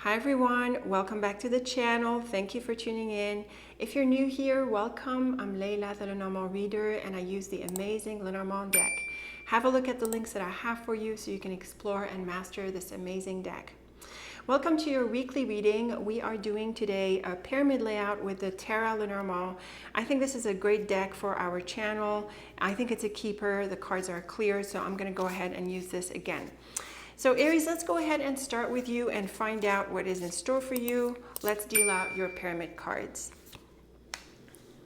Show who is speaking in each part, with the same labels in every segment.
Speaker 1: Hi everyone, welcome back to the channel. Thank you for tuning in. If you're new here, welcome. I'm Leila, the Lenormand reader, and I use the amazing Lenormand deck. Have a look at the links that I have for you so you can explore and master this amazing deck. Welcome to your weekly reading. We are doing today a pyramid layout with the Tarot Lenormand. I think this is a great deck for our channel. I think it's a keeper. The cards are clear, so I'm going to go ahead and use this again. So Aries, let's go ahead and start with you and find out what is in store for you. Let's deal out your pyramid cards.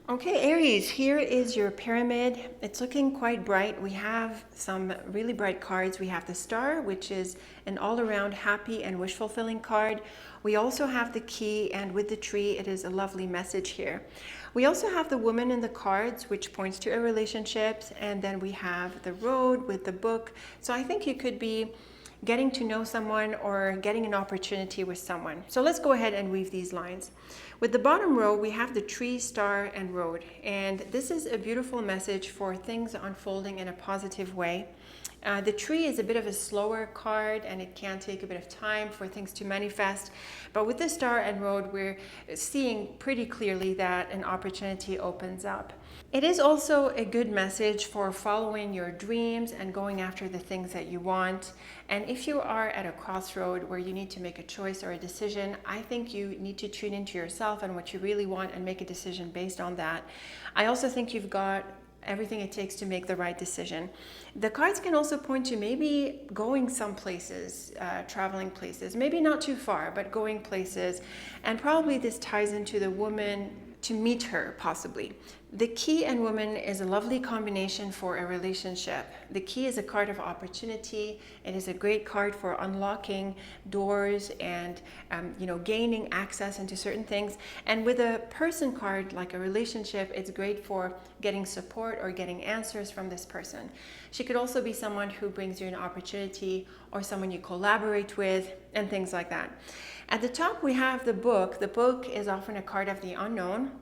Speaker 1: Okay, Aries, here is your pyramid. It's looking quite bright. We have some really bright cards. We have the Star, which is an all-around happy and wish-fulfilling card. We also have the Key, and with the Tree, it is a lovely message here. We also have the Woman in the cards, which points to a relationship, and then we have the Road with the Book. So I think you could be getting to know someone or getting an opportunity with someone. So let's go ahead and weave these lines. With the bottom row, we have the Tree, Star, and Road. And this is a beautiful message for things unfolding in a positive way. The Tree is a bit of a slower card and it can take a bit of time for things to manifest. But with the Star and Road, we're seeing pretty clearly that an opportunity opens up. It is also a good message for following your dreams and going after the things that you want. And if you are at a crossroad where you need to make a choice or a decision, I think you need to tune into yourself and what you really want and make a decision based on that. I also think you've got everything it takes to make the right decision. The cards can also point to maybe going some places, traveling places, maybe not too far, but going places. And probably this ties into the woman, to meet her possibly. The Key and Woman is a lovely combination for a relationship. The Key is a card of opportunity. It is a great card for unlocking doors and gaining access into certain things. And with a Person card, like a relationship, it's great for getting support or getting answers from this person. She could also be someone who brings you an opportunity or someone you collaborate with and things like that. At the top, we have the Book. The Book is often a card of the unknown.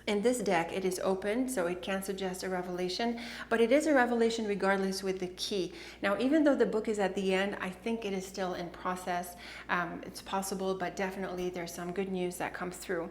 Speaker 1: In this deck, it is open, so it can suggest a revelation, but it is a revelation regardless with the Key. Now, even though the Book is at the end, I think it is still in process. It's possible, but definitely there's some good news that comes through.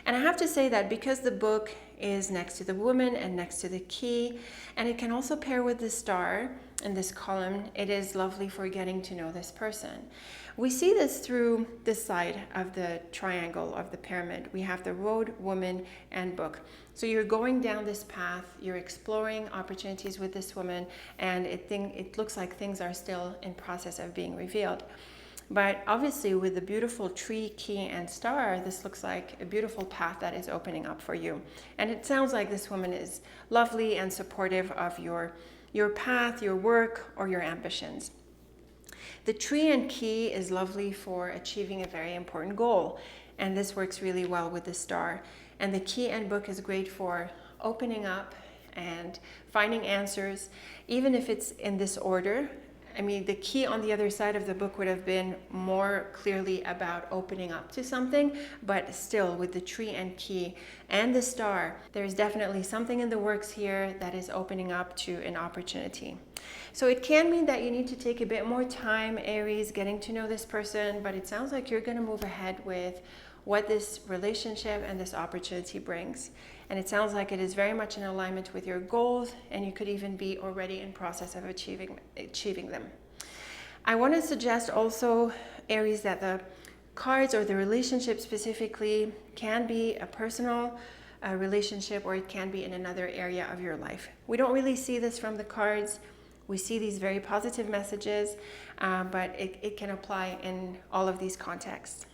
Speaker 1: And I have to say that because the Book is next to the Woman and next to the Key, and it can also pair with the Star in this column, it is lovely for getting to know this person. We see this through this side of the triangle of the pyramid. We have the Road, Woman, and Book. So you're going down this path, you're exploring opportunities with this woman, and it looks like things are still in process of being revealed. But obviously with the beautiful Tree, Key, and Star, this looks like a beautiful path that is opening up for you. And it sounds like this woman is lovely and supportive of your path, your work, or your ambitions. The Tree and Key is lovely for achieving a very important goal, and this works really well with the Star. And the Key and Book is great for opening up and finding answers, even if it's in this order. I mean, the Key on the other side of the Book would have been more clearly about opening up to something, but still with the Tree and Key and the Star, there's definitely something in the works here that is opening up to an opportunity. So it can mean that you need to take a bit more time, Aries, getting to know this person, but it sounds like you're going to move ahead with what this relationship and this opportunity brings. And it sounds like it is very much in alignment with your goals, and you could even be already in process of achieving them. I want to suggest also, Aries, that the cards or the relationship specifically can be a personal relationship, or it can be in another area of your life. We don't really see this from the cards. We see these very positive messages, but it can apply in all of these contexts.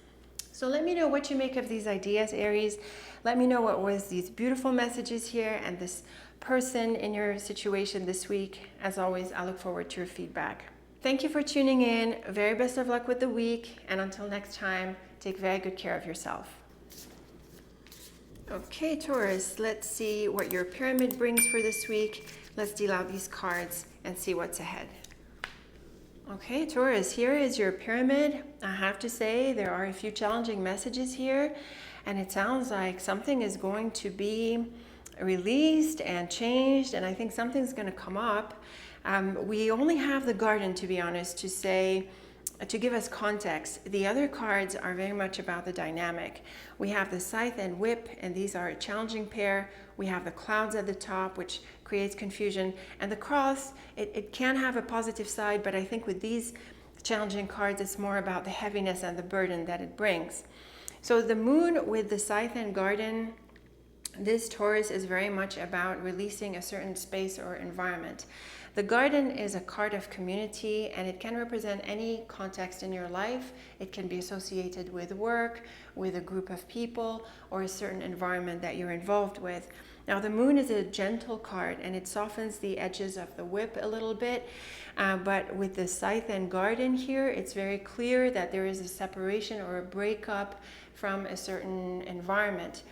Speaker 1: So let me know what you make of these ideas, Aries. Let me know what was these beautiful messages here and this person in your situation this week. As always, I look forward to your feedback. Thank you for tuning in. Very best of luck with the week. And until next time, take very good care of yourself. Okay, Taurus, let's see what your pyramid brings for this week. Let's deal out these cards and see what's ahead. Okay, Taurus, here is your pyramid. I have to say there are a few challenging messages here, and it sounds like something is going to be released and changed, and I think something's going to come up. We only have the Garden, to be honest, to say to give us context, the other cards are very much about the dynamic. We have the Scythe and Whip, and these are a challenging pair. We have the Clouds at the top, which creates confusion. And the Cross, it can have a positive side, but I think with these challenging cards, it's more about the heaviness and the burden that it brings. So the Moon with the Scythe and Garden, this Taurus is very much about releasing a certain space or environment. The Garden is a card of community, and it can represent any context in your life. It can be associated with work, with a group of people, or a certain environment that you're involved with. Now, the Moon is a gentle card, and it softens the edges of the whip a little bit. But with the Scythe and Garden here, it's very clear that there is a separation or a breakup from a certain environment.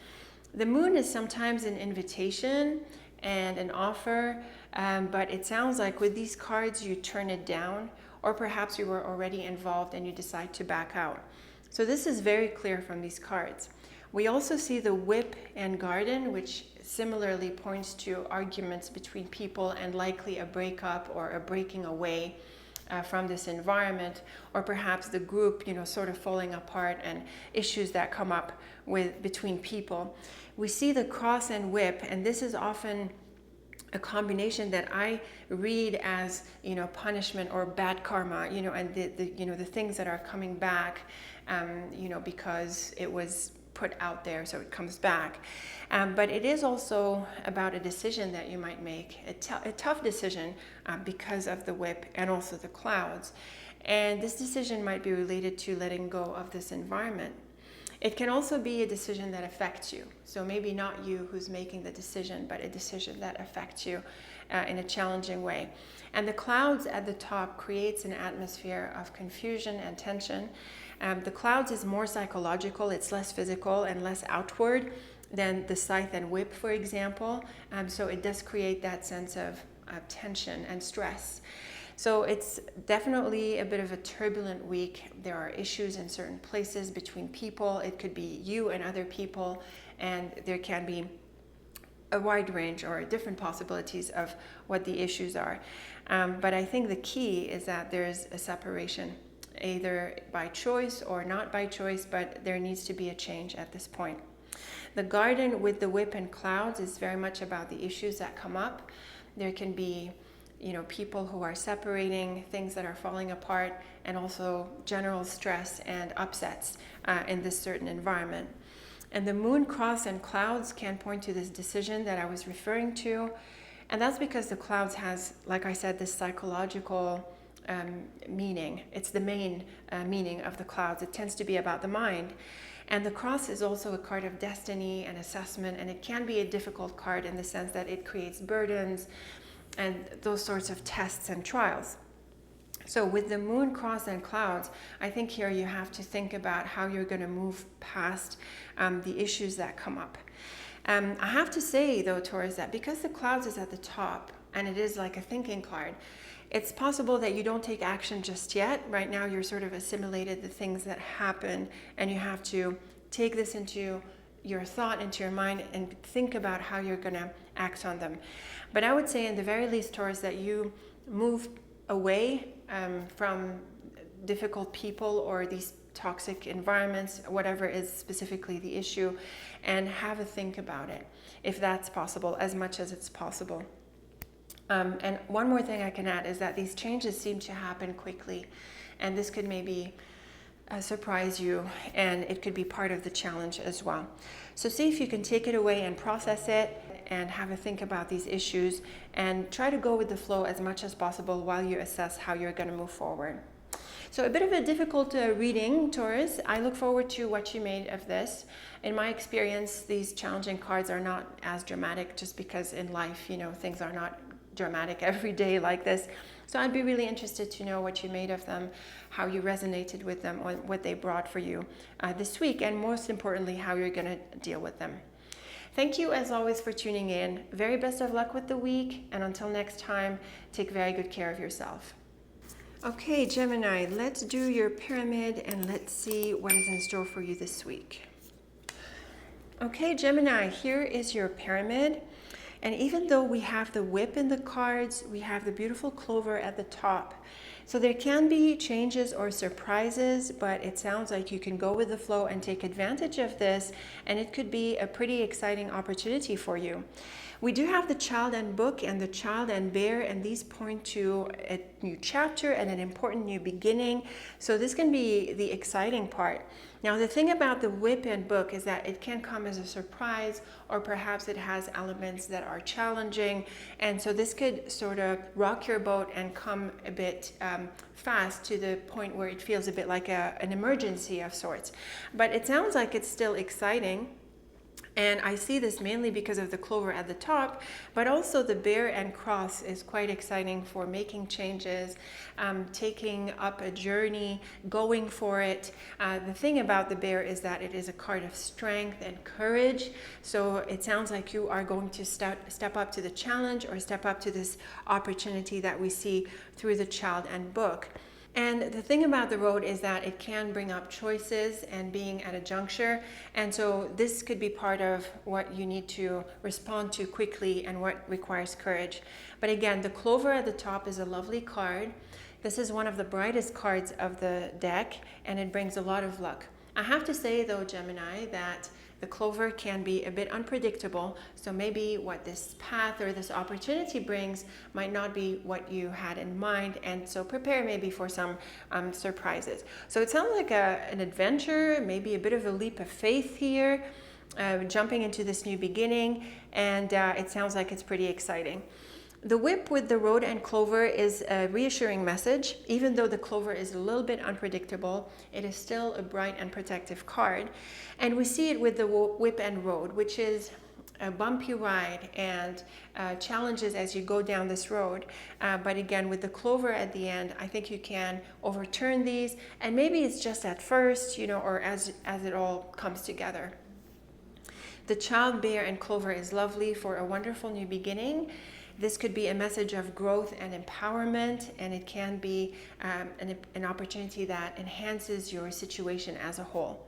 Speaker 1: The Moon is sometimes an invitation and an offer, but it sounds like with these cards you turn it down, or perhaps you were already involved and you decide to back out. So this is very clear from these cards. We also see the Whip and Garden, which similarly points to arguments between people and likely a breakup or a breaking away from this environment, or perhaps the group, sort of falling apart, and issues that come up between people. We see the Cross and Whip, and this is often a combination that I read as, punishment or bad karma, and the things that are coming back, because it was put out there, so it comes back. But it is also about a decision that you might make, a tough decision because of the Whip and also the Clouds. And this decision might be related to letting go of this environment. It can also be a decision that affects you. So maybe not you who's making the decision, but a decision that affects you in a challenging way. And the Clouds at the top creates an atmosphere of confusion and tension. The Clouds is more psychological, it's less physical and less outward than the Scythe and Whip, for example. So it does create that sense of tension and stress. So it's definitely a bit of a turbulent week. There are issues in certain places between people. It could be you and other people, and there can be a wide range or different possibilities of what the issues are. But I think the key is that there's a separation, either by choice or not by choice, but there needs to be a change at this point. The Garden with the Whip and Clouds is very much about the issues that come up. There can be people who are separating, things that are falling apart, and also general stress and upsets in this certain environment. And the Moon, Cross, and Clouds can point to this decision that I was referring to. And that's because the Clouds has, like I said, this psychological meaning. It's the main meaning of the Clouds. It tends to be about the mind. And the Cross is also a card of destiny and assessment, and it can be a difficult card in the sense that it creates burdens and those sorts of tests and trials. So with the Moon, Cross, and Clouds, I think here you have to think about how you're going to move past the issues that come up. I have to say, though, Taurus, that because the Clouds is at the top, and it is like a thinking card, it's possible that you don't take action just yet. Right now, you're sort of assimilated the things that happen, and you have to take this into your thought, into your mind, and think about how you're going to act on them. But I would say, in the very least, Taurus, that you move away from difficult people or these toxic environments, whatever is specifically the issue, and have a think about it, if that's possible, as much as it's possible. And one more thing I can add is that these changes seem to happen quickly, and this could maybe surprise you, and it could be part of the challenge as well. So see if you can take it away and process it and have a think about these issues, and try to go with the flow as much as possible while you assess how you're going to move forward. So a bit of a difficult reading, Taurus. I look forward to what you made of this. In my experience, these challenging cards are not as dramatic, just because in life, things are not dramatic every day like this. So I'd be really interested to know what you made of them, how you resonated with them, what they brought for you this week, and most importantly, how you're going to deal with them. Thank you, as always, for tuning in. Very best of luck with the week, and until next time, take very good care of yourself. Okay, Gemini, let's do your pyramid, and let's see what is in store for you this week. Okay, Gemini, here is your pyramid. And even though we have the Whip in the cards, we have the beautiful clover at the top. So there can be changes or surprises, but it sounds like you can go with the flow and take advantage of this, and it could be a pretty exciting opportunity for you. We do have the Child and Book and the Child and Bear, and these point to a new chapter and an important new beginning. So this can be the exciting part. Now, the thing about the Whip and Book is that it can come as a surprise, or perhaps it has elements that are challenging. And so this could sort of rock your boat and come a bit fast to the point where it feels a bit like an emergency of sorts. But it sounds like it's still exciting. And I see this mainly because of the clover at the top, but also the Bear and Cross is quite exciting for making changes, taking up a journey, going for it. The thing about the Bear is that it is a card of strength and courage. So it sounds like you are going to step up to the challenge or step up to this opportunity that we see through the Child and Book. And the thing about the Road is that it can bring up choices and being at a juncture. And so this could be part of what you need to respond to quickly and what requires courage. But again, the Clover at the top is a lovely card. This is one of the brightest cards of the deck, and it brings a lot of luck. I have to say though, Gemini, that the Clover can be a bit unpredictable, so maybe what this path or this opportunity brings might not be what you had in mind, and so prepare maybe for some surprises. So it sounds like an adventure, maybe a bit of a leap of faith here, jumping into this new beginning, and it sounds like it's pretty exciting. The Whip with the Road and Clover is a reassuring message. Even though the Clover is a little bit unpredictable, it is still a bright and protective card. And we see it with the Whip and Road, which is a bumpy ride and challenges as you go down this road. But again, with the Clover at the end, I think you can overturn these. And maybe it's just at first, or as it all comes together. The Child, Bear, and Clover is lovely for a wonderful new beginning. This could be a message of growth and empowerment, and it can be an opportunity that enhances your situation as a whole.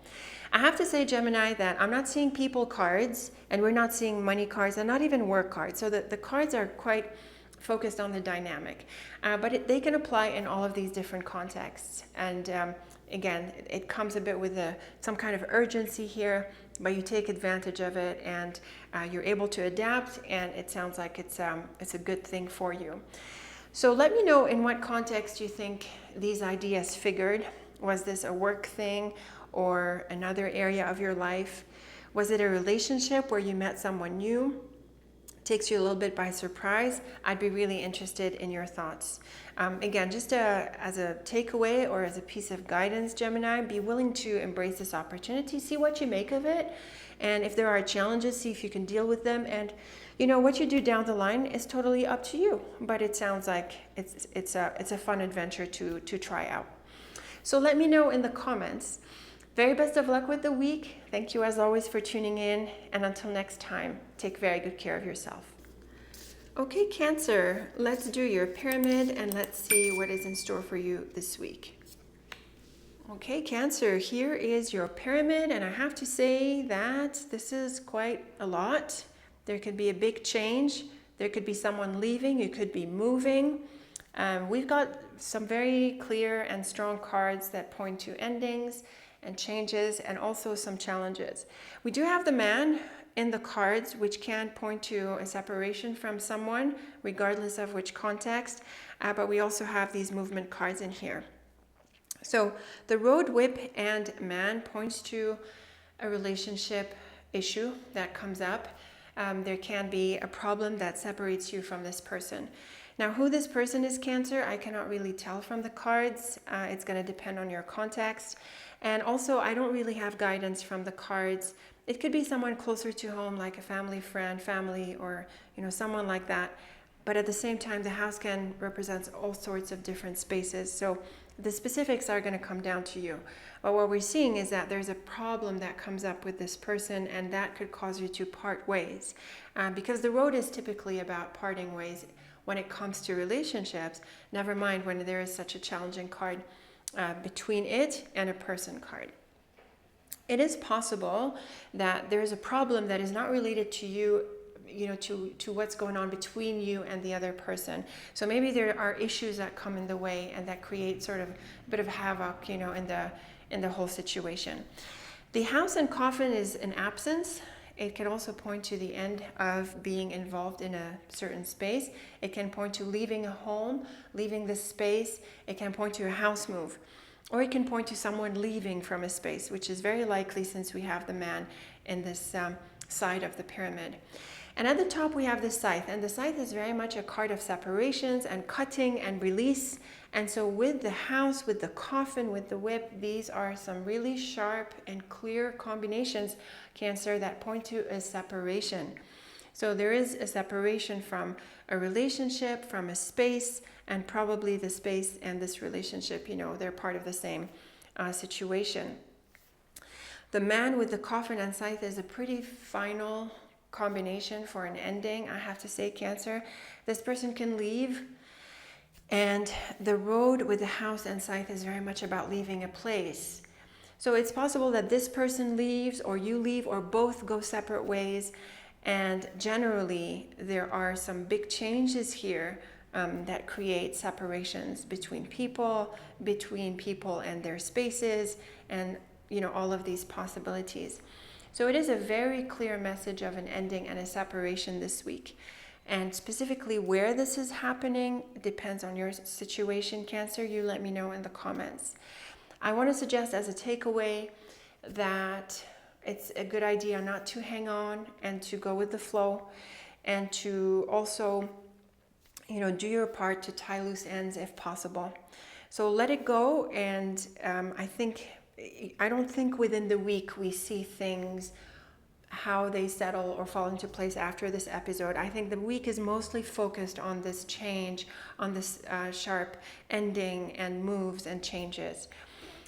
Speaker 1: I have to say, Gemini, that I'm not seeing people cards, and we're not seeing money cards, and not even work cards. So the cards are quite focused on the dynamic, but they can apply in all of these different contexts. And again, it comes a bit with some kind of urgency here, but you take advantage of it, and you're able to adapt, and it sounds like it's a good thing for you. So let me know in what context you think these ideas figured. Was this a work thing or another area of your life? Was it a relationship where you met someone new? Takes you a little bit by surprise? I'd be really interested in your thoughts. Again, just as a takeaway or as a piece of guidance, Gemini, be willing to embrace this opportunity, see what you make of it, and if there are challenges, see if you can deal with them. And what you do down the line is totally up to you, but it sounds like it's a fun adventure to try out. So let me know in the comments. Very best of luck with the week. Thank you as always for tuning in, and until next time, take very good care of yourself. Okay, Cancer, let's do your pyramid and let's see what is in store for you this week. Okay, Cancer, here is your pyramid, and I have to say that this is quite a lot. There could be a big change. There could be someone leaving. You could be moving. We've got some very clear and strong cards that point to endings and changes, and also some challenges. We do have the Man in the cards, which can point to a separation from someone, regardless of which context, but we also have these movement cards in here. So the Road, Whip, and Man points to a relationship issue that comes up. There can be a problem that separates you from this person. Now, who this person is, Cancer, I cannot really tell from the cards. It's going to depend on your context. And also, I don't really have guidance from the cards. It could be someone closer to home, like a family friend, family, or someone like that. But at the same time, the house can represent all sorts of different spaces. So the specifics are going to come down to you. But what we're seeing is that there's a problem that comes up with this person, and that could cause you to part ways. Because the Road is typically about parting ways when it comes to relationships, never mind when there is such a challenging card between it and a person card. It is possible that there is a problem that is not related to you to what's going on between you and the other person. So maybe there are issues that come in the way and that create sort of a bit of havoc, in the whole situation. The house and coffin is an absence. It can also point to the end of being involved in a certain space. It can point to leaving a home, leaving this space. It can point to a house move. Or it can point to someone leaving from a space, which is very likely since we have the man in this side of the pyramid. And at the top we have the scythe, and the scythe is very much a card of separations and cutting and release. And so with the house, with the coffin, with the whip, these are some really sharp and clear combinations, Cancer, that point to a separation. So there is a separation from a relationship, from a space, and probably the space and this relationship, they're part of the same situation. The man with the coffin and scythe is a pretty final combination for an ending, I have to say, Cancer. This person can leave, and the road with the house and scythe is very much about leaving a place. So it's possible that this person leaves, or you leave, or both go separate ways. And generally, there are some big changes here that create separations between people and their spaces, and all of these possibilities. So it is a very clear message of an ending and a separation this week. And specifically where this is happening depends on your situation, Cancer. You let me know in the comments. I want to suggest as a takeaway that it's a good idea not to hang on and to go with the flow, and to also, do your part to tie loose ends if possible. So let it go, and I don't think within the week we see things, how they settle or fall into place after this episode. I think the week is mostly focused on this change, on this sharp ending and moves and changes.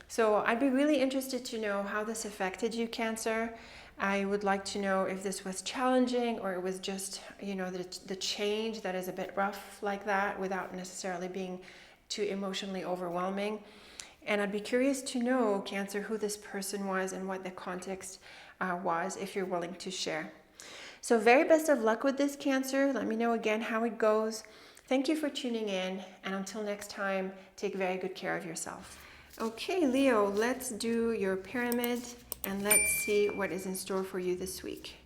Speaker 1: So I'd be really interested to know how this affected you, Cancer. I would like to know if this was challenging, or it was just, the change that is a bit rough like that without necessarily being too emotionally overwhelming. And I'd be curious to know, Cancer, who this person was and what the context was, if you're willing to share. So very best of luck with this, Cancer. Let me know again how it goes. Thank you for tuning in, and until next time, take very good care of yourself. Okay, Leo, let's do your pyramid, and let's see what is in store for you this week.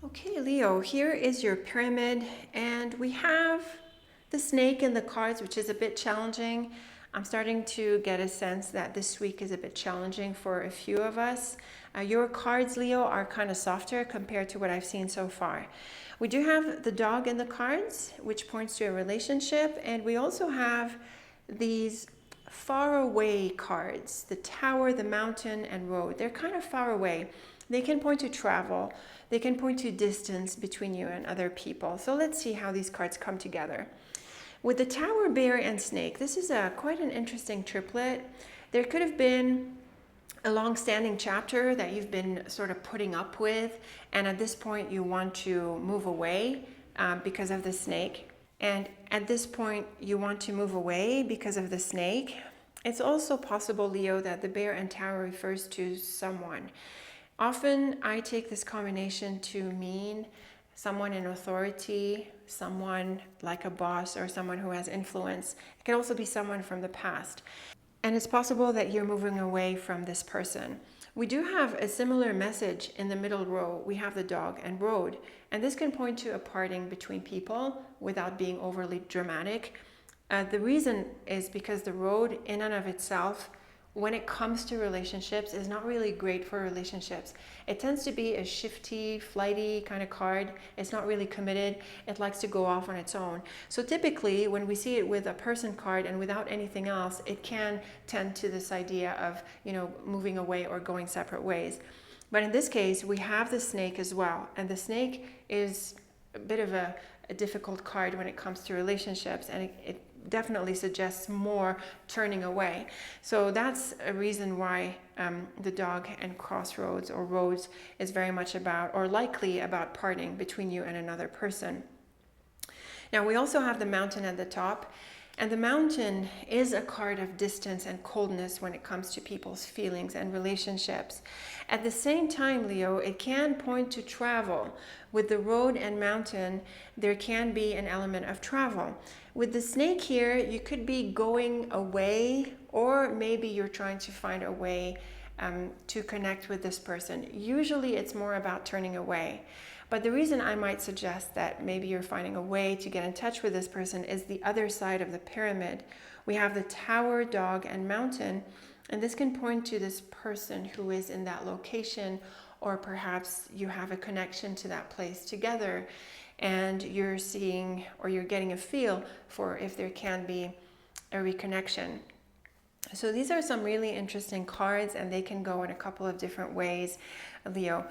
Speaker 1: Okay, Leo, here is your pyramid, and we have the snake in the cards, which is a bit challenging. I'm starting to get a sense that this week is a bit challenging for a few of us. Your cards, Leo, are kind of softer compared to what I've seen so far. We do have the dog in the cards, which points to a relationship, and we also have these far away cards, the tower, the mountain, and road. They're kind of far away. They can point to travel. They can point to distance between you and other people. So let's see how these cards come together. With the tower, bear, and snake, this is quite an interesting triplet. There could have been a long-standing chapter that you've been sort of putting up with, and at this point you want to move away because of the snake. And at this point you want to move away because of the snake. It's also possible, Leo, that the bear and tower refers to someone. Often I take this combination to mean someone in authority, someone like a boss, or someone who has influence. It can also be someone from the past. And it's possible that you're moving away from this person. We do have a similar message in the middle row. We have the dog and road. And this can point to a parting between people without being overly dramatic. The reason is because the road in and of itself, when it comes to relationships, is not really great for relationships. It tends to be a shifty, flighty kind of card. It's not really committed. It likes to go off on its own. So typically when we see it with a person card and without anything else, it can tend to this idea of, moving away or going separate ways. But in this case, we have the snake as well. And the snake is a bit of a difficult card when it comes to relationships, and it definitely suggests more turning away. So that's a reason why the dog and crossroads or roads is very much about, or likely about, parting between you and another person. Now we also have the mountain at the top, And the Mountain is a card of distance and coldness when it comes to people's feelings and relationships. At the same time, Leo, it can point to travel. With the Road and Mountain, there can be an element of travel. With the Snake here, you could be going away, or maybe you're trying to find a way to connect with this person. Usually it's more about turning away. But the reason I might suggest that maybe you're finding a way to get in touch with this person is the other side of the pyramid. We have the Tower, Dog, and Mountain, and this can point to this person who is in that location, or perhaps you have a connection to that place together, and you're seeing or you're getting a feel for if there can be a reconnection. So these are some really interesting cards, and they can go in a couple of different ways, Leo.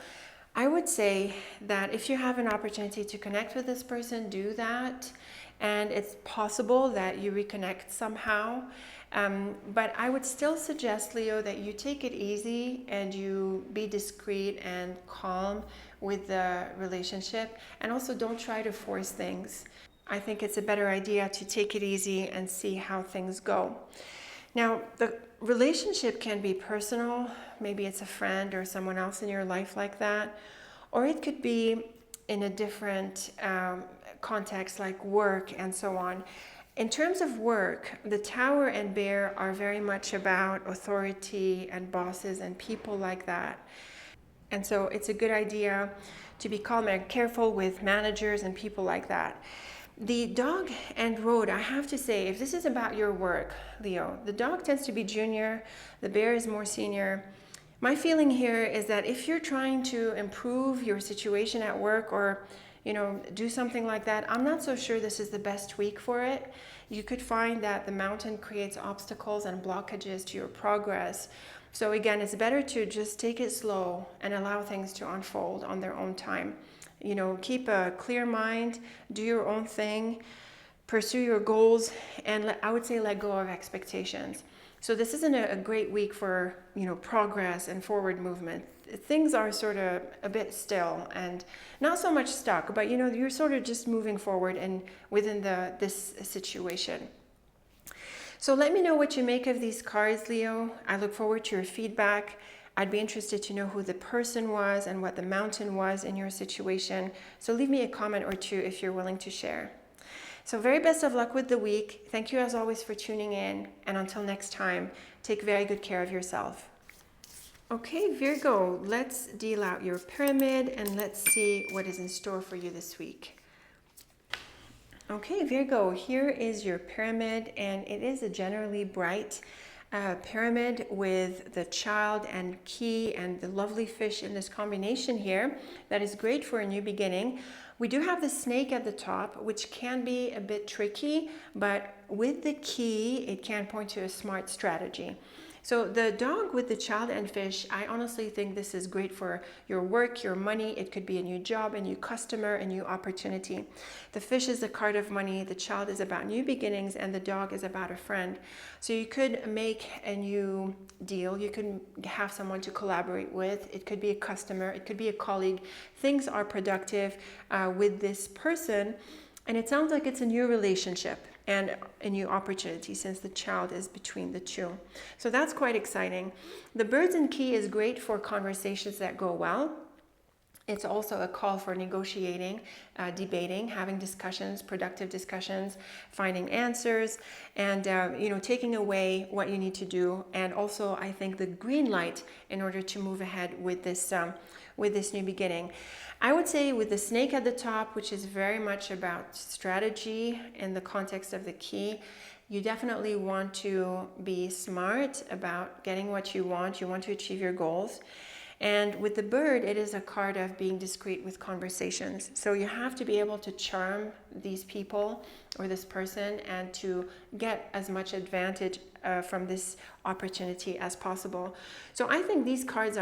Speaker 1: I would say that if you have an opportunity to connect with this person, do that. And it's possible that you reconnect somehow. But I would still suggest, Leo, that you take it easy and you be discreet and calm with the relationship. And also don't try to force things. I think it's a better idea to take it easy and see how things go. Now, the relationship can be personal. Maybe it's a friend or someone else in your life like that. Or it could be in a different context like work and so on. In terms of work, the Tower and Bear are very much about authority and bosses and people like that. And so it's a good idea to be calm and careful with managers and people like that. The Dog and Road, I have to say, if this is about your work, Leo, the Dog tends to be junior, the Bear is more senior. My feeling here is that if you're trying to improve your situation at work or, do something like that, I'm not so sure this is the best week for it. You could find that the Mountain creates obstacles and blockages to your progress. So again, it's better to just take it slow and allow things to unfold on their own time. Keep a clear mind, do your own thing, pursue your goals, and I would say let go of expectations. So this isn't a great week for, progress and forward movement. Things are sort of a bit still and not so much stuck, but you're sort of just moving forward and within this situation. So let me know what you make of these cards, Leo. I look forward to your feedback. I'd be interested to know who the person was and what the Mountain was in your situation. So leave me a comment or two if you're willing to share. So very best of luck with the week. Thank you as always for tuning in. And until next time, take very good care of yourself. Okay, Virgo, let's deal out your pyramid and let's see what is in store for you this week. Okay, Virgo, here is your pyramid, and it is a generally bright pyramid with the Child and Key and the lovely fish in this combination here. That is great for a new beginning. We do have the Snake at the top, which can be a bit tricky, but with the Key, it can point to a smart strategy. So the Dog with the Child and Fish, I honestly think this is great for your work, your money. It could be a new job, a new customer, a new opportunity. The Fish is a card of money, the Child is about new beginnings, and the Dog is about a friend. So you could make a new deal. You could have someone to collaborate with. It could be a customer, it could be a colleague. Things are productive with this person, and it sounds like it's a new relationship and a new opportunity since the Child is between the two. So that's quite exciting. The Birds and Key is great for conversations that go well. It's also a call for negotiating, debating, having discussions, productive discussions, finding answers, and taking away what you need to do. And also, I think the green light in order to move ahead with this new beginning. I would say with the Snake at the top, which is very much about strategy in the context of the Key, you definitely want to be smart about getting what you want. You want to achieve your goals. And with the Bird, it is a card of being discreet with conversations. So you have to be able to charm these people or this person and to get as much advantage from this opportunity as possible. So I think these cards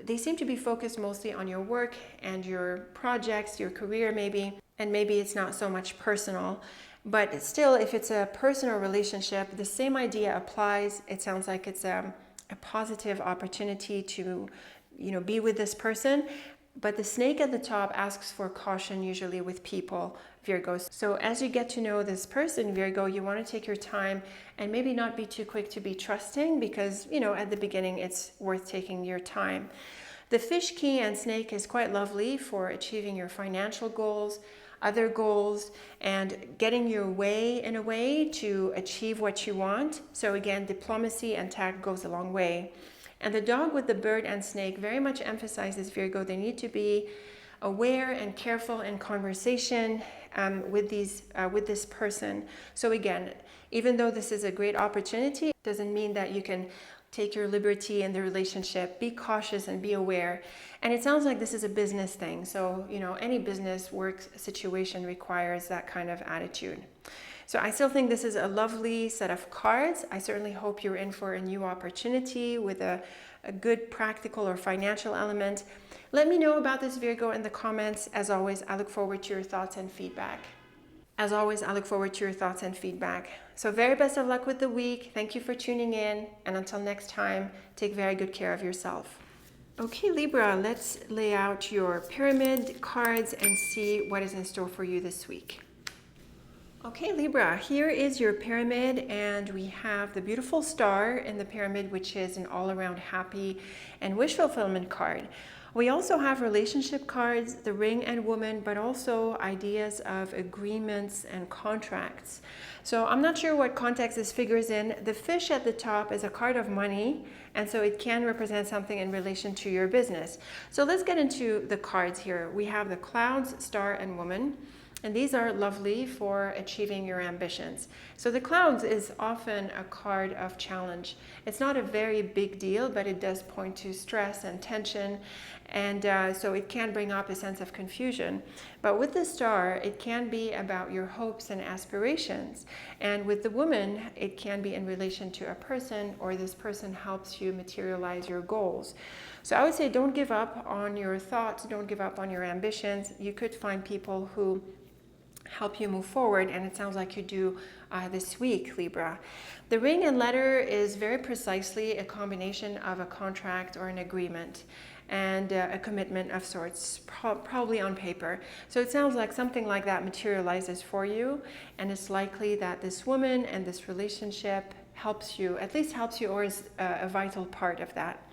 Speaker 1: they seem to be focused mostly on your work and your projects, your career maybe, and maybe it's not so much personal. But still, if it's a personal relationship, the same idea applies. It sounds like it's a positive opportunity to be with this person. But the Snake at the top asks for caution usually with people Virgo. So as you get to know this person, Virgo, you want to take your time and maybe not be too quick to be trusting, because, you know, at the beginning it's worth taking your time. The fish, key, and snake is quite lovely for achieving your financial goals, other goals, and getting your way in a way to achieve what you want. So again, diplomacy and tact goes a long way. And the dog with the bird and snake very much emphasizes, Virgo, they need to be aware and careful in conversation with this person. So again, even though this is a great opportunity, it doesn't mean that you can take your liberty in the relationship. Be cautious and be aware. And it sounds like this is a business thing. So, you know, any business work situation requires that kind of attitude. So I still think this is a lovely set of cards. I certainly hope you're in for a new opportunity with a good practical or financial element. Let me know about this, Virgo, in the comments. As always, I look forward to your thoughts and feedback. So very best of luck with the week. Thank you for tuning in. And until next time, take very good care of yourself. Okay, Libra, let's lay out your pyramid cards and see what is in store for you this week. Okay, Libra, here is your pyramid, and we have the beautiful star in the pyramid, which is an all-around happy and wish fulfillment card. We also have relationship cards, the ring and woman, but also ideas of agreements and contracts. So I'm not sure what context this figures in. The fish at the top is a card of money, and so it can represent something in relation to your business. So let's get into the cards here. We have the clouds, star, and woman. And these are lovely for achieving your ambitions. So the clouds is often a card of challenge. It's not a very big deal, but it does point to stress and tension. And so it can bring up a sense of confusion. But with the star, it can be about your hopes and aspirations. And with the woman, it can be in relation to a person, or this person helps you materialize your goals. So I would say don't give up on your thoughts, don't give up on your ambitions. You could find people who help you move forward, and it sounds like you do this week, Libra. The ring and letter is very precisely a combination of a contract or an agreement and a commitment of sorts, probably on paper. So it sounds like something like that materializes for you, and it's likely that this woman and this relationship helps you, at least helps you, or is a vital part of that.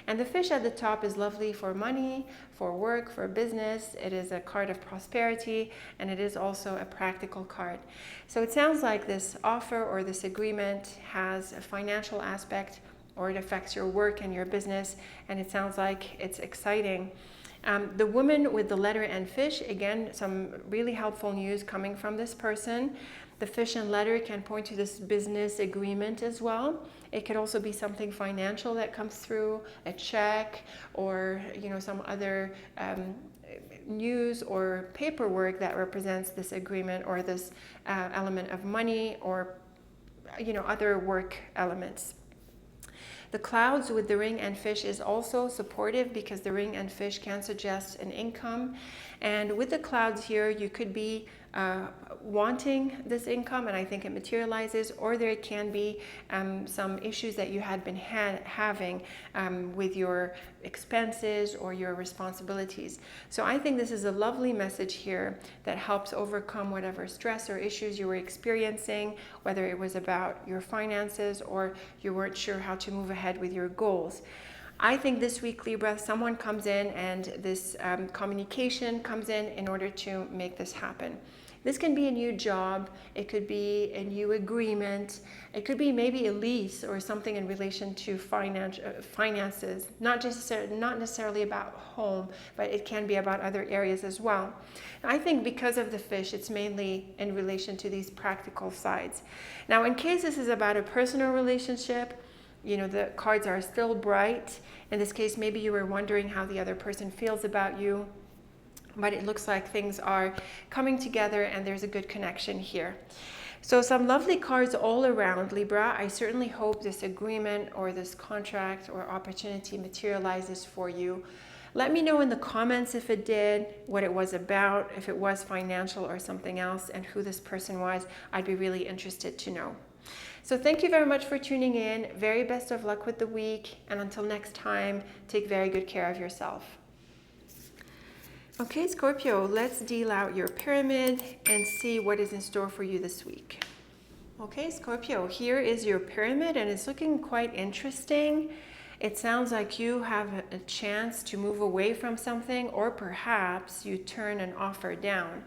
Speaker 1: And the fish at the top is lovely for money, for work, for business. It is a card of prosperity, and it is also a practical card. So it sounds like this offer or this agreement has a financial aspect, or it affects your work and your business, and it sounds like it's exciting. The woman with the letter and fish, again, some really helpful news coming from this person. The fish and letter can point to this business agreement as well. It could also be something financial that comes through, a check, or some other news or paperwork that represents this agreement, or this element of money, or other work elements. The clouds with the ring and fish is also supportive, because the ring and fish can suggest an income. And with the clouds here, you could be wanting this income, and I think it materializes, or there can be some issues that you had been having with your expenses or your responsibilities. So I think this is a lovely message here that helps overcome whatever stress or issues you were experiencing, whether it was about your finances or you weren't sure how to move ahead with your goals. I think this week, Libra, someone comes in, and this communication comes in order to make this happen. This can be a new job, it could be a new agreement, it could be maybe a lease or something in relation to finances, not necessarily about home, but it can be about other areas as well. And I think because of the fish, it's mainly in relation to these practical sides. Now, in case this is about a personal relationship, the cards are still bright. In this case, maybe you were wondering how the other person feels about you, but it looks like things are coming together and there's a good connection here. So some lovely cards all around, Libra. I certainly hope this agreement or this contract or opportunity materializes for you. Let me know in the comments if it did, what it was about, if it was financial or something else, and who this person was. I'd be really interested to know. So thank you very much for tuning in. Very best of luck with the week. And until next time, take very good care of yourself. Okay, Scorpio, let's deal out your pyramid and see what is in store for you this week. Okay, Scorpio, here is your pyramid and it's looking quite interesting. It sounds like you have a chance to move away from something, or perhaps you turn an offer down.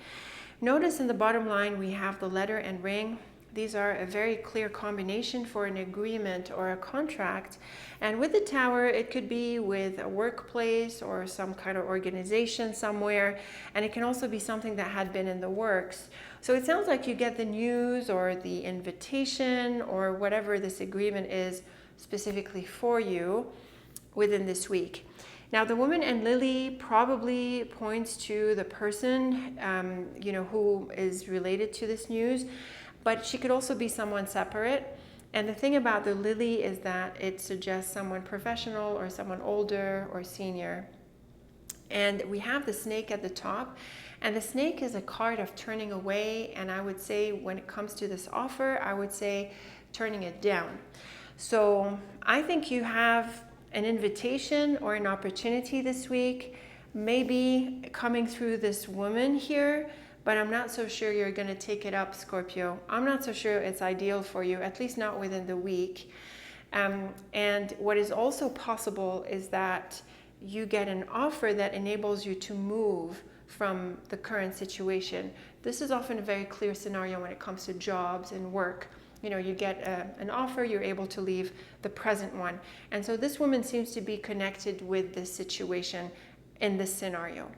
Speaker 1: Notice in the bottom line we have the letter and ring. These are a very clear combination for an agreement or a contract. And with the Tower, it could be with a workplace or some kind of organization somewhere. And it can also be something that had been in the works. So it sounds like you get the news or the invitation or whatever this agreement is specifically for you within this week. Now, the woman and lily probably points to the person, who is related to this news. But she could also be someone separate. And the thing about the lily is that it suggests someone professional or someone older or senior. And we have the snake at the top. And the snake is a card of turning away. And I would say when it comes to this offer, I would say turning it down. So I think you have an invitation or an opportunity this week, maybe coming through this woman here. But I'm not so sure you're going to take it up, Scorpio. I'm not so sure it's ideal for you, at least not within the week. And what is also possible is that you get an offer that enables you to move from the current situation. This is often a very clear scenario when it comes to jobs and work. You know, you get an offer, you're able to leave the present one. And so this woman seems to be connected with this situation in this scenario.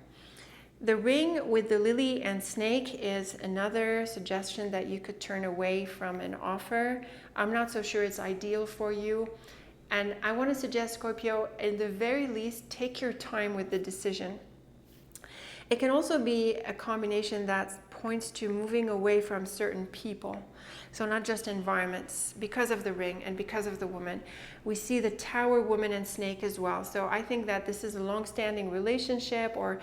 Speaker 1: The ring with the lily and snake is another suggestion that you could turn away from an offer. I'm not so sure it's ideal for you. And I want to suggest, Scorpio, in the very least, take your time with the decision. It can also be a combination that points to moving away from certain people. So not just environments, because of the ring and because of the woman. We see the Tower, woman, and snake as well. So I think that this is a long-standing relationship or,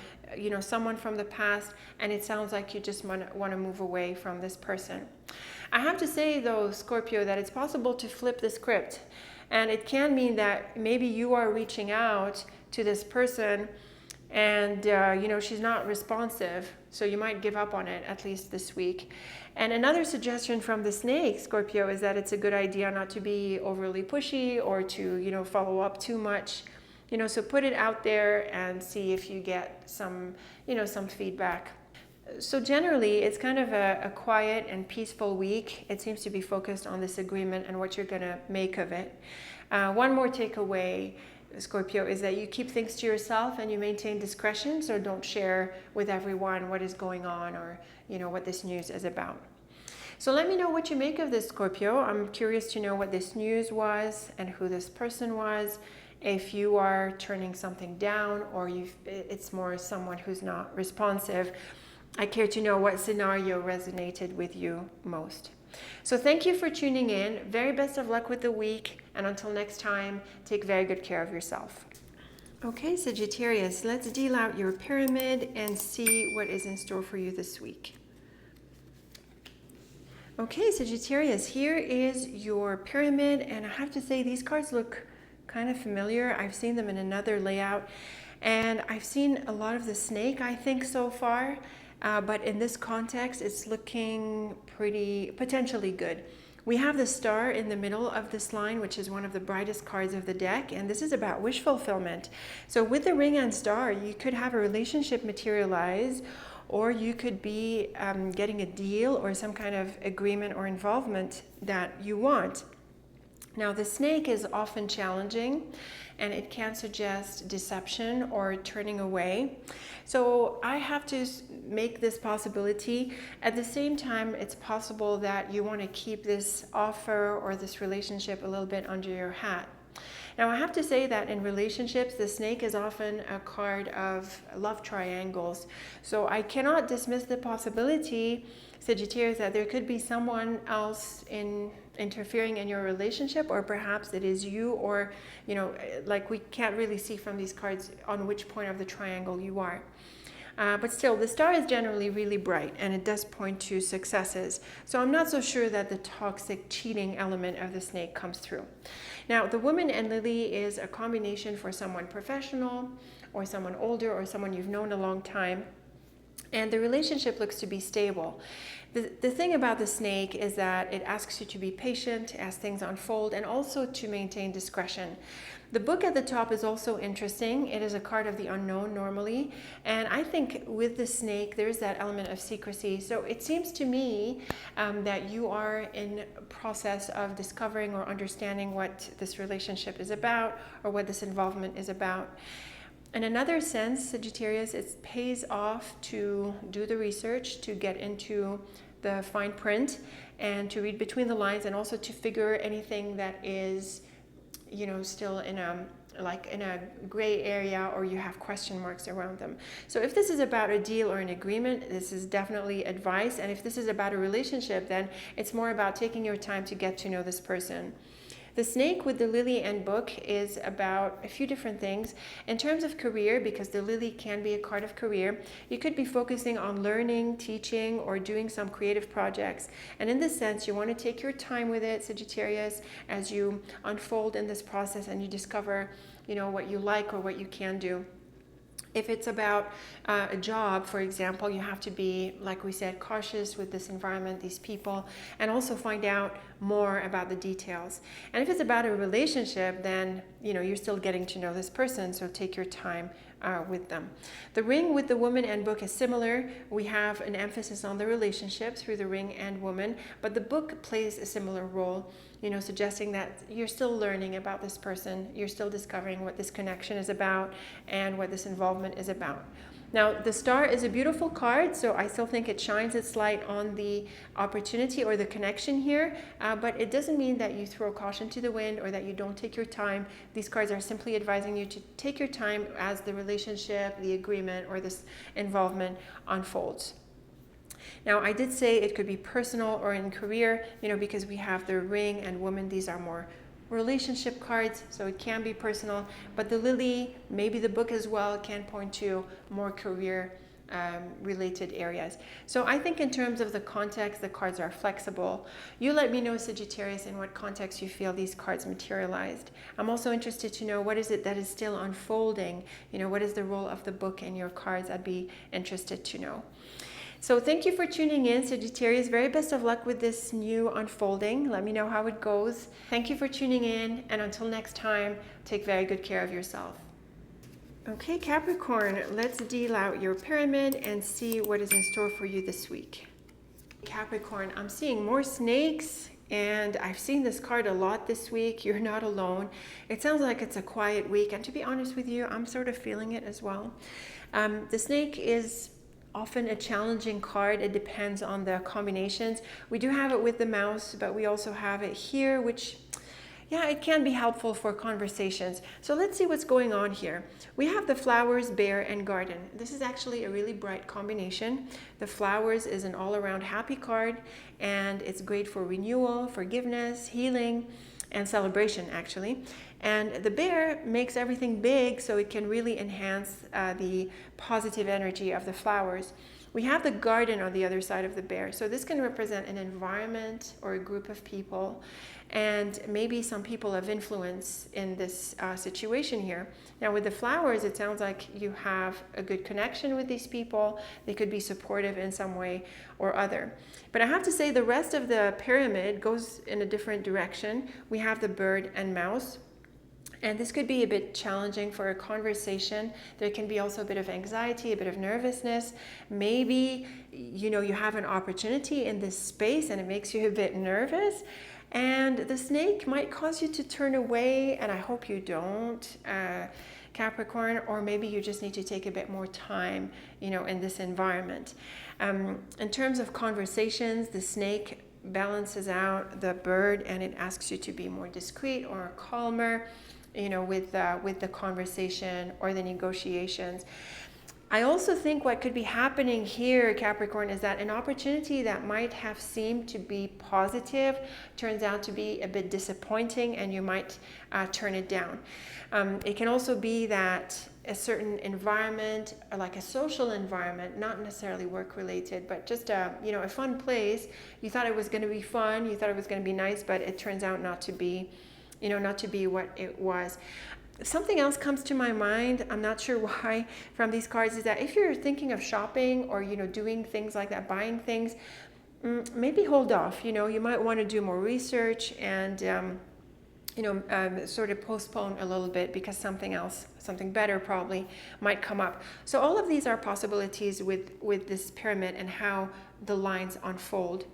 Speaker 1: someone from the past, and it sounds like you just want to move away from this person. I have to say, though, Scorpio, that it's possible to flip the script. And it can mean that maybe you are reaching out to this person and she's not responsive, so you might give up on it, at least this week. And another suggestion from the snake, Scorpio, is that it's a good idea not to be overly pushy or to follow up too much. So put it out there and see if you get some feedback. So generally, it's kind of a quiet and peaceful week. It seems to be focused on this agreement and what you're going to make of it. One more takeaway, Scorpio, is that you keep things to yourself and you maintain discretion, so don't share with everyone what is going on or what this news is about. So let me know what you make of this, Scorpio. I'm curious to know what this news was and who this person was, if you are turning something down or it's more someone who's not responsive. I care to know what scenario resonated with you most. So thank you for tuning in. Very best of luck with the week. And until next time, take very good care of yourself. Okay, Sagittarius, let's deal out your pyramid and see what is in store for you this week. Okay, Sagittarius, here is your pyramid. And I have to say, these cards look kind of familiar. I've seen them in another layout. And I've seen a lot of the snake, I think, so far. But in this context, it's looking pretty potentially good. We have the star in the middle of this line, which is one of the brightest cards of the deck. And this is about wish fulfillment. So with the ring and star, you could have a relationship materialize, or you could be getting a deal or some kind of agreement or involvement that you want. Now, the snake is often challenging, and it can suggest deception or turning away. So I have to make this possibility. At the same time, it's possible that you want to keep this offer or this relationship a little bit under your hat. Now, I have to say that in relationships, the snake is often a card of love triangles. So I cannot dismiss the possibility, Sagittarius, that there could be someone else interfering in your relationship, or perhaps it is you, or like we can't really see from these cards on which point of the triangle you are. But still, the star is generally really bright and it does point to successes. So I'm not so sure that the toxic cheating element of the snake comes through. Now, the woman and lily is a combination for someone professional or someone older or someone you've known a long time. And the relationship looks to be stable. The thing about the snake is that it asks you to be patient as things unfold and also to maintain discretion. The book at the top is also interesting. It is a card of the unknown normally. And I think with the snake, there's that element of secrecy. So it seems to me that you are in a process of discovering or understanding what this relationship is about or what this involvement is about. In another sense, Sagittarius, it pays off to do the research, to get into the fine print and to read between the lines, and also to figure anything that is, you know, still in a gray area or you have question marks around them. So if this is about a deal or an agreement, this is definitely advice. And if this is about a relationship, then it's more about taking your time to get to know this person. The snake with the lily and book is about a few different things. In terms of career, because the lily can be a card of career, you could be focusing on learning, teaching, or doing some creative projects. And in this sense, you want to take your time with it, Sagittarius, as you unfold in this process and you discover, you know, what you like or what you can do. If it's about a job, for example, you have to be, like we said, cautious with this environment, these people, and also find out more about the details. And if it's about a relationship, then, you know, you're still getting to know this person, so take your time with them. The ring with the woman and book is similar. We have an emphasis on the relationship through the ring and woman, but the book plays a similar role, you know, suggesting that you're still learning about this person, you're still discovering what this connection is about and what this involvement is about. Now, the star is a beautiful card, so I still think it shines its light on the opportunity or the connection here, but it doesn't mean that you throw caution to the wind or that you don't take your time. These cards are simply advising you to take your time as the relationship, the agreement, or this involvement unfolds. Now, I did say it could be personal or in career, you know, because we have the ring and woman. These are more relationship cards, so it can be personal, but the lily, maybe the book as well, can point to more career related areas. So I think in terms of the context, the cards are flexible. You let me know, Sagittarius, in what context you feel these cards materialized. I'm also interested to know what is it that is still unfolding, you know, what is the role of the book in your cards? I'd be interested to know. So thank you for tuning in, Sagittarius. Very best of luck with this new unfolding. Let me know how it goes. Thank you for tuning in, and until next time, take very good care of yourself. Okay, Capricorn, let's deal out your pyramid and see what is in store for you this week. Capricorn, I'm seeing more snakes, and I've seen this card a lot this week. You're not alone. It sounds like it's a quiet week, and to be honest with you, I'm sort of feeling it as well. The snake is often a challenging card. It depends on the combinations. We do have it with the mouse, but we also have it here, which, yeah, it can be helpful for conversations. So let's see what's going on here. We have the flowers, bear, and garden. This is actually a really bright combination. The flowers is an all-around happy card, and it's great for renewal, forgiveness, healing, and celebration, actually. And the bear makes everything big, so it can really enhance the positive energy of the flowers. We have the garden on the other side of the bear. So this can represent an environment or a group of people, and maybe some people of influence in this situation here. Now with the flowers, it sounds like you have a good connection with these people. They could be supportive in some way or other. But I have to say the rest of the pyramid goes in a different direction. We have the bird and mouse. And this could be a bit challenging for a conversation. There can be also a bit of anxiety, a bit of nervousness. Maybe, you know, you have an opportunity in this space and it makes you a bit nervous. And the snake might cause you to turn away, and I hope you don't, Capricorn, or maybe you just need to take a bit more time, you know, in this environment. In terms of conversations, the snake balances out the bird, and it asks you to be more discreet or calmer, you know, with the conversation or the negotiations. I also think what could be happening here, Capricorn, is that an opportunity that might have seemed to be positive turns out to be a bit disappointing, and you might turn it down. It can also be that a certain environment, or like a social environment, not necessarily work related, but just a, you know, a fun place. You thought it was going to be fun, you thought it was going to be nice, but it turns out not to be, you know, not to be what it was. Something else comes to my mind, I'm not sure why, from these cards, is that if you're thinking of shopping or, you know, doing things like that, buying things, maybe hold off. You know, you might want to do more research and sort of postpone a little bit, because something else, something better probably might come up. So all of these are possibilities with this pyramid and how the lines unfold.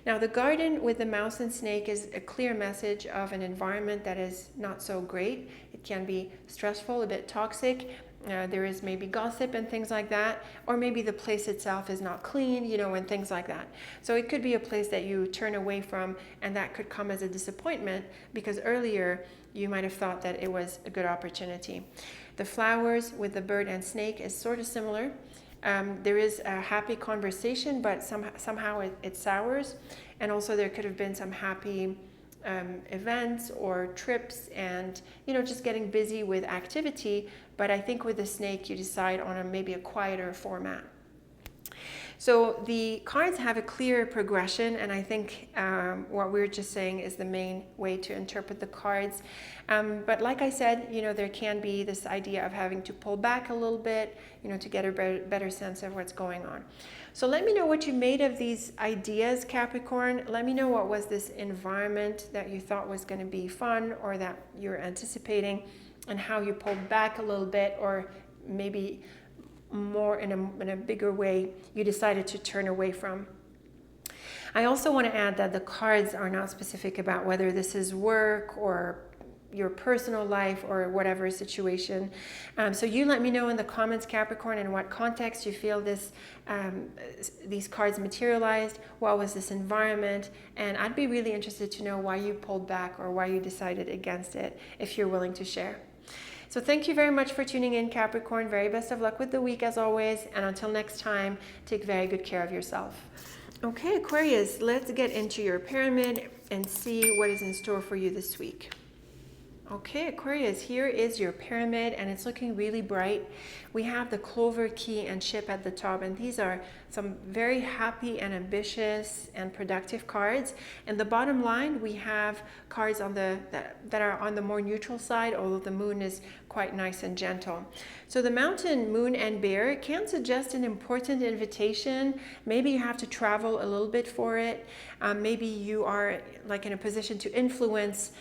Speaker 1: Now the garden with the mouse and snake is a clear message of an environment that is not so great. It can be stressful, a bit toxic. There is maybe gossip and things like that, or maybe the place itself is not clean, you know, and things like that. So it could be a place that you turn away from, and that could come as a disappointment because earlier you might have thought that it was a good opportunity. The flowers with the bird and snake is sort of similar. There is a happy conversation, but somehow it sours. And also there could have been some happy events or trips and, you know, just getting busy with activity. But I think with the snake, you decide on maybe a quieter format. So the cards have a clear progression, and I think what we were just saying is the main way to interpret the cards. But like I said, you know, there can be this idea of having to pull back a little bit, you know, to get a better sense of what's going on. So let me know what you made of these ideas, Capricorn. Let me know what was this environment that you thought was going to be fun or that you're anticipating, and how you pulled back a little bit, or maybe more in a bigger way you decided to turn away from. I also want to add that the cards are not specific about whether this is work or your personal life or whatever situation. So you let me know in the comments, Capricorn, in what context you feel these cards materialized. What was this environment? And I'd be really interested to know why you pulled back or why you decided against it, if you're willing to share. So thank you very much for tuning in, Capricorn. Very best of luck with the week as always. And until next time, take very good care of yourself. Okay, Aquarius, let's get into your pyramid and see what is in store for you this week. Okay, Aquarius, here is your pyramid, and it's looking really bright. We have the clover, key, and ship at the top, and these are some very happy and ambitious and productive cards. And the bottom line, we have cards on that are on the more neutral side, although the moon is quite nice and gentle. So the mountain, moon, and bear can suggest an important invitation. Maybe you have to travel a little bit for it. Maybe you are like in a position to influence,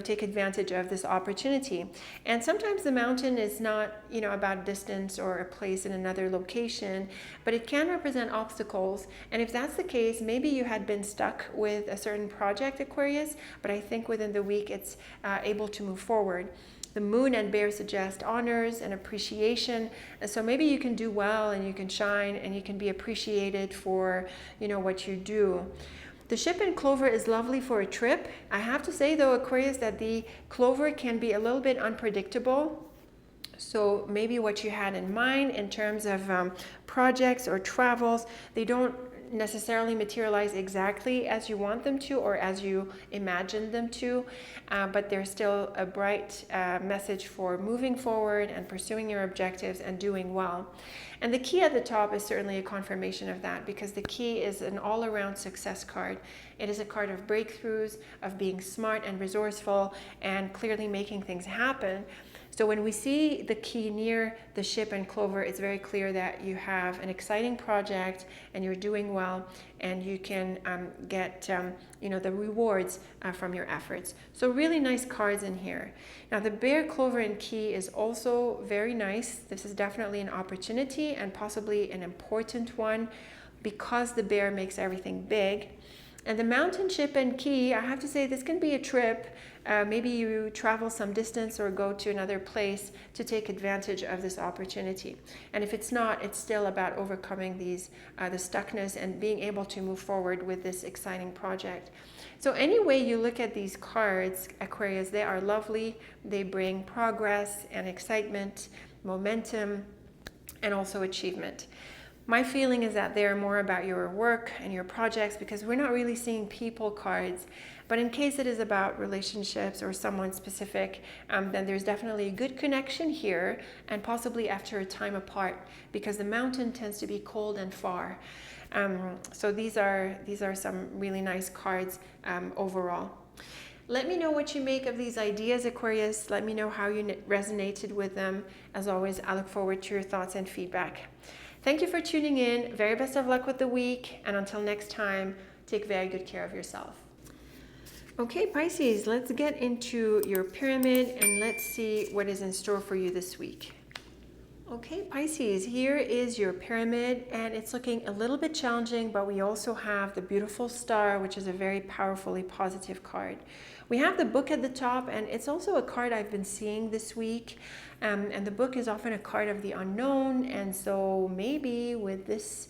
Speaker 1: take advantage of this opportunity. And sometimes the mountain is not, about distance or a place in another location, but it can represent obstacles. And if that's the case, maybe you had been stuck with a certain project, Aquarius, but I think within the week it's able to move forward. The moon and bear suggest honors and appreciation. And so maybe you can do well and you can shine and you can be appreciated for, what you do. The ship and clover is lovely for a trip. I have to say though, Aquarius, that the clover can be a little bit unpredictable. So maybe what you had in mind in terms of projects or travels, they don't necessarily materialize exactly as you want them to or as you imagined them to, but there's still a bright message for moving forward and pursuing your objectives and doing well. And the key at the top is certainly a confirmation of that, because the key is an all-around success card. It is a card of breakthroughs, of being smart and resourceful and clearly making things happen. So when we see the key near the ship and clover, it's very clear that you have an exciting project and you're doing well, and you can get the rewards from your efforts. So really nice cards in here. Now the bear, clover, and key is also very nice. This is definitely an opportunity and possibly an important one, because the bear makes everything big. And the mountain, ship, and key, I have to say this can be a trip. Maybe you travel some distance or go to another place to take advantage of this opportunity. And if it's not, it's still about overcoming the stuckness and being able to move forward with this exciting project. So any way you look at these cards, Aquarius, they are lovely. They bring progress and excitement, momentum, and also achievement. My feeling is that they're more about your work and your projects, because we're not really seeing people cards. But in case it is about relationships or someone specific, then there's definitely a good connection here, and possibly after a time apart, because the mountain tends to be cold and far. So these are some really nice cards overall. Let me know what you make of these ideas, Aquarius. Let me know how you resonated with them. As always, I look forward to your thoughts and feedback. Thank you for tuning in. Very best of luck with the week. And until next time, take very good care of yourself. Okay, Pisces, let's get into your pyramid and let's see what is in store for you this week. Okay, Pisces, here is your pyramid, and it's looking a little bit challenging, but we also have the beautiful star, which is a very powerfully positive card. We have the book at the top, and it's also a card I've been seeing this week. And the book is often a card of the unknown, and so maybe with this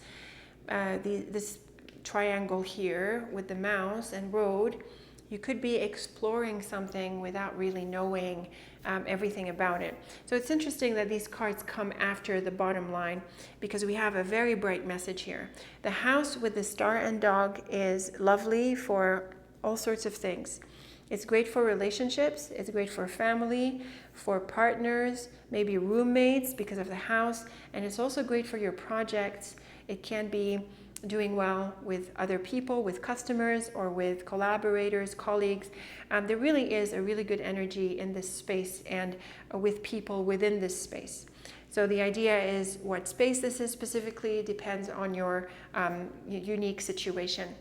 Speaker 1: this triangle here with the mouse and road, you could be exploring something without really knowing everything about it. So it's interesting that these cards come after the bottom line, because we have a very bright message here. The house with the star and dog is lovely for all sorts of things. It's great for relationships, it's great for family, for partners, maybe roommates because of the house, and it's also great for your projects. It can be doing well with other people, with customers, or with collaborators, colleagues. There really is a really good energy in this space and with people within this space. So the idea is what space this is specifically depends on your unique situation.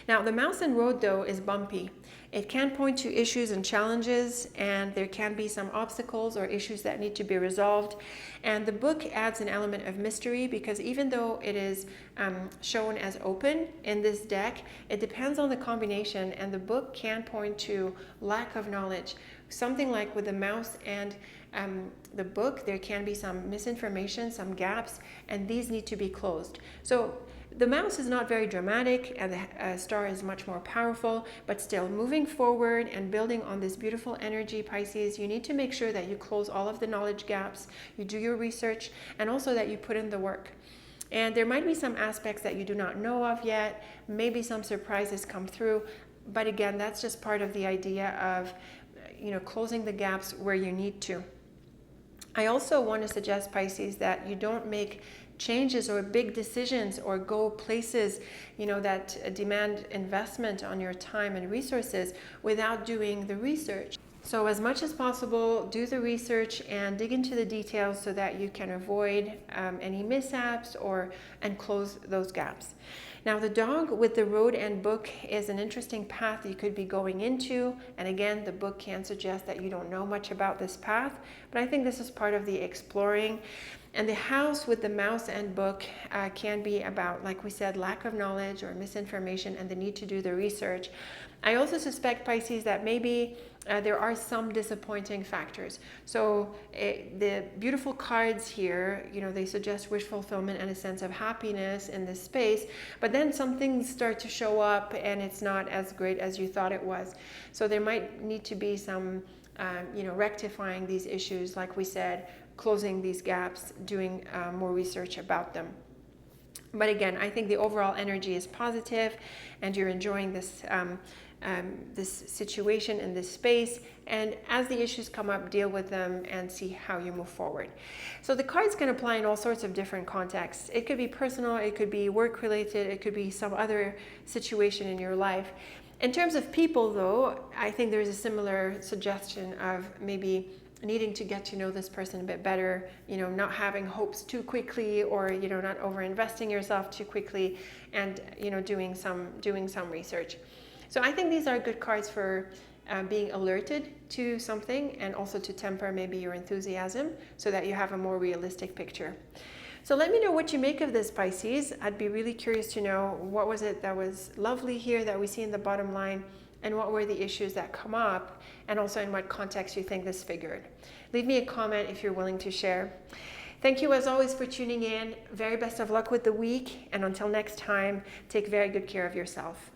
Speaker 1: Now, the mouse and road, though, is bumpy. It can point to issues and challenges, and there can be some obstacles or issues that need to be resolved. And the book adds an element of mystery, because even though it is shown as open in this deck, it depends on the combination, and the book can point to lack of knowledge. Something like with the mouse and the book, there can be some misinformation, some gaps, and these need to be closed. So the mouse is not very dramatic, and the star is much more powerful, but still moving forward and building on this beautiful energy, Pisces, you need to make sure that you close all of the knowledge gaps, you do your research, and also that you put in the work. And there might be some aspects that you do not know of yet, maybe some surprises come through, but again, that's just part of the idea of, closing the gaps where you need to. I also want to suggest, Pisces, that you don't make changes or big decisions or go places, that demand investment on your time and resources without doing the research. So as much as possible, do the research and dig into the details so that you can avoid any mishaps and close those gaps. Now, the dog with the road and book is an interesting path you could be going into. And again, the book can suggest that you don't know much about this path, but I think this is part of the exploring. And the house with the mouse and book can be about, like we said, lack of knowledge or misinformation and the need to do the research. I also suspect, Pisces, that maybe there are some disappointing factors. So the beautiful cards here, they suggest wish fulfillment and a sense of happiness in this space, but then some things start to show up and it's not as great as you thought it was. So there might need to be some, rectifying these issues, like we said, closing these gaps, doing more research about them. But again, I think the overall energy is positive and you're enjoying this this situation in this space, and as the issues come up, deal with them and see how you move forward. So the cards can apply in all sorts of different contexts. It could be personal, it could be work related, it could be some other situation in your life. In terms of people, though, I think there's a similar suggestion of maybe needing to get to know this person a bit better, not having hopes too quickly, or not over investing yourself too quickly, and doing some research. So I think these are good cards for being alerted to something, and also to temper maybe your enthusiasm so that you have a more realistic picture. So let me know what you make of this, Pisces. I'd be really curious to know, what was it that was lovely here that we see in the bottom line, and what were the issues that come up, and also in what context you think this figured. Leave me a comment if you're willing to share. Thank you as always for tuning in. Very best of luck with the week, and until next time, take very good care of yourself.